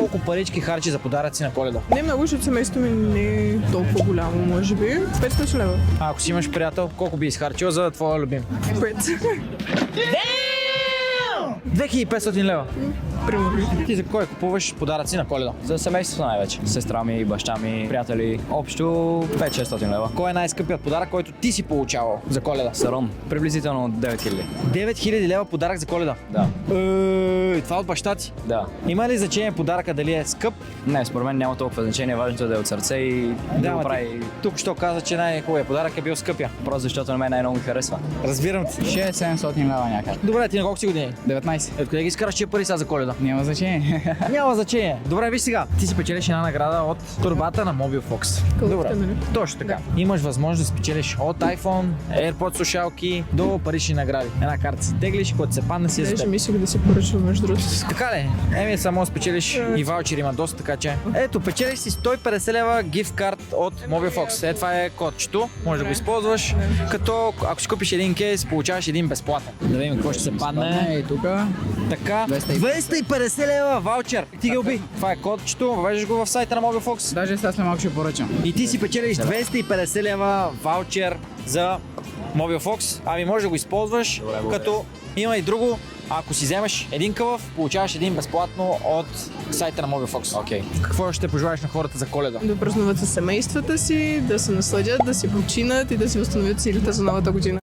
колко парички харчи за подаръци на Коледа? Не много, защото семейството ми не е толкова голямо, може би. 500 лева. А ако си имаш приятел, колко би изхарчил за твоя любим? 5. 2500 лева. Примерно. Ти за кой купуваш подаръци на Коледа? За семейството най-вече. Сестра ми, баща ми, приятели. Общо 5-600 лева. Кой е най-скъпият подарък, който ти си получавал за Коледа? Сарон. Приблизително 9000. 9000 лева подарък за Коледа? Да. Това от баща ти? Да. Има ли значение подаръка дали е скъп? Не, според мен няма толкова значение. Важното е да е от сърце и да го ама прави. тук що каза, че най-хубавият подарък е бил скъпия. Просто защото на мен най-много ми харесва. Разбирам те. 6-700 лева някъде. Добре, ти на колко си години? 19. Откъде ги изкараш тия пари сега за Коледа? Няма значение. Няма значение. Добре, виж сега. Ти си печелиш една награда от турбата на Mobile Fox. Колкото, нали? Точно така. Имаш възможност да спечелиш от iPhone, AirPods слушалки до парични награди. Една карта си теглиш, когато се падне си е за Даже теб. мислих да си поръчвам между другото. Така ли? Еми само спечелиш и ваучер има доста, така че. Ето, печелиш си 150 лева gift card от Mobile Fox. Това е кодчето, може да го използваш. Като ако си купиш един кейс, получаваш един безплатен. Да видим какво ще се падне. И тук. Така, 250 лева ваучер. Ти ги уби. Това е кодчето, въвеждаш го в сайта на Mobile Fox. Даже сега след малко ще поръчам. И ти си печелиш 250 лева ваучер за Mobile Fox. Ами може да го използваш, като има и друго. Ако си вземеш един къвъв, получаваш един безплатно от сайта на Mobile Fox. Окей. Какво ще пожелаеш на хората за Коледа? Да празнуват със семействата си, да се насладят, да си починат и да си възстановят силите за новата година.